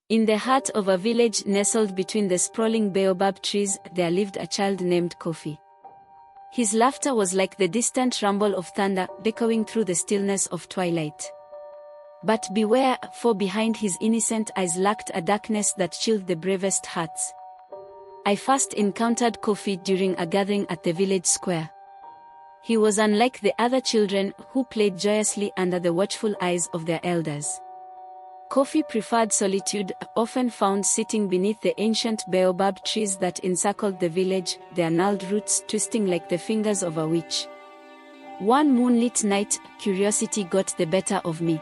In the heart of a village nestled between the sprawling baobab trees, there lived a child named Kofi. His laughter was like the distant rumble of thunder echoing through the stillness of twilight. But beware, for behind his innocent eyes lurked a darkness that chilled the bravest hearts. I first encountered Kofi during a gathering at the village square. He was unlike the other children who played joyously under the watchful eyes of their elders. Kofi preferred solitude, often found sitting beneath the ancient baobab trees that encircled the village, their gnarled roots twisting like the fingers of a witch. One moonlit night, curiosity got the better of me.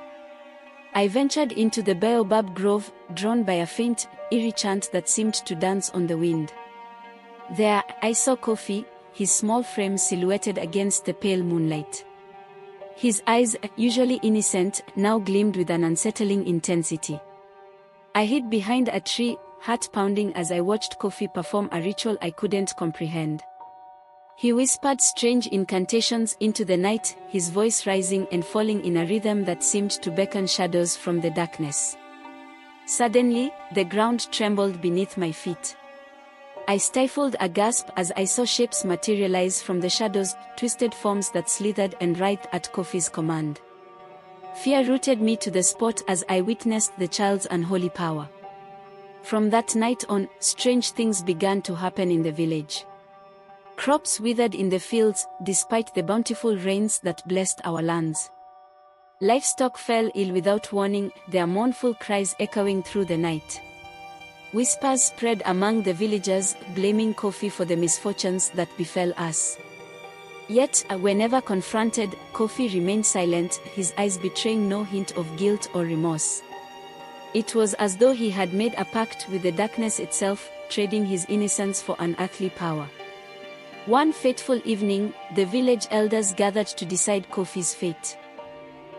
I ventured into the Baobab Grove, drawn by a faint, eerie chant that seemed to dance on the wind. There, I saw Kofi, his small frame silhouetted against the pale moonlight. His eyes, usually innocent, now gleamed with an unsettling intensity. I hid behind a tree, heart pounding as I watched Kofi perform a ritual I couldn't comprehend. He whispered strange incantations into the night, his voice rising and falling in a rhythm that seemed to beckon shadows from the darkness. Suddenly, the ground trembled beneath my feet. I stifled a gasp as I saw shapes materialize from the shadows, twisted forms that slithered and writhed at Kofi's command. Fear rooted me to the spot as I witnessed the child's unholy power. From that night on, strange things began to happen in the village. Crops withered in the fields, despite the bountiful rains that blessed our lands. Livestock fell ill without warning, their mournful cries echoing through the night. Whispers spread among the villagers, blaming Kofi for the misfortunes that befell us. Yet, whenever confronted, Kofi remained silent, his eyes betraying no hint of guilt or remorse. It was as though he had made a pact with the darkness itself, trading his innocence for unearthly power. One fateful evening, the village elders gathered to decide Kofi's fate.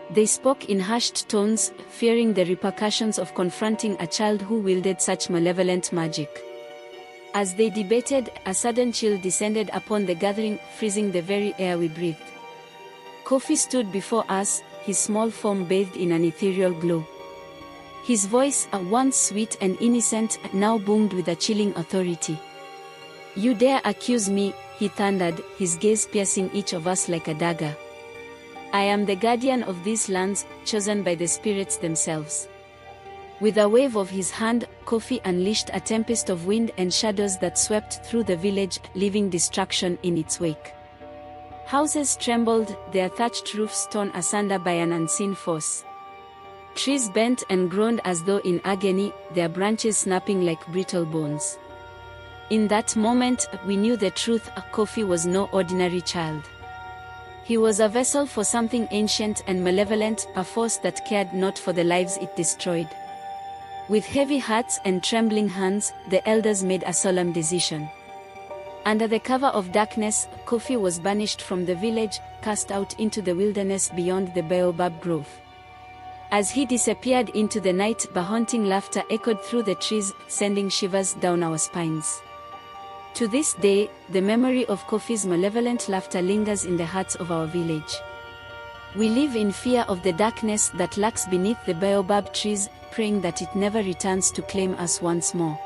They spoke in hushed tones, fearing the repercussions of confronting a child who wielded such malevolent magic. As they debated, a sudden chill descended upon the gathering, freezing the very air we breathed. Kofi stood before us, his small form bathed in an ethereal glow. His voice, once sweet and innocent, now boomed with a chilling authority. "You dare accuse me," he thundered, his gaze piercing each of us like a dagger. "I am the guardian of these lands, chosen by the spirits themselves." With a wave of his hand, Kofi unleashed a tempest of wind and shadows that swept through the village, leaving destruction in its wake. Houses trembled, their thatched roofs torn asunder by an unseen force. Trees bent and groaned as though in agony, their branches snapping like brittle bones. In that moment, we knew the truth: Kofi was no ordinary child. He was a vessel for something ancient and malevolent, a force that cared not for the lives it destroyed. With heavy hearts and trembling hands, the elders made a solemn decision. Under the cover of darkness, Kofi was banished from the village, cast out into the wilderness beyond the Baobab Grove. As he disappeared into the night, the haunting laughter echoed through the trees, sending shivers down our spines. To this day, the memory of Kofi's malevolent laughter lingers in the hearts of our village. We live in fear of the darkness that lurks beneath the baobab trees, praying that it never returns to claim us once more.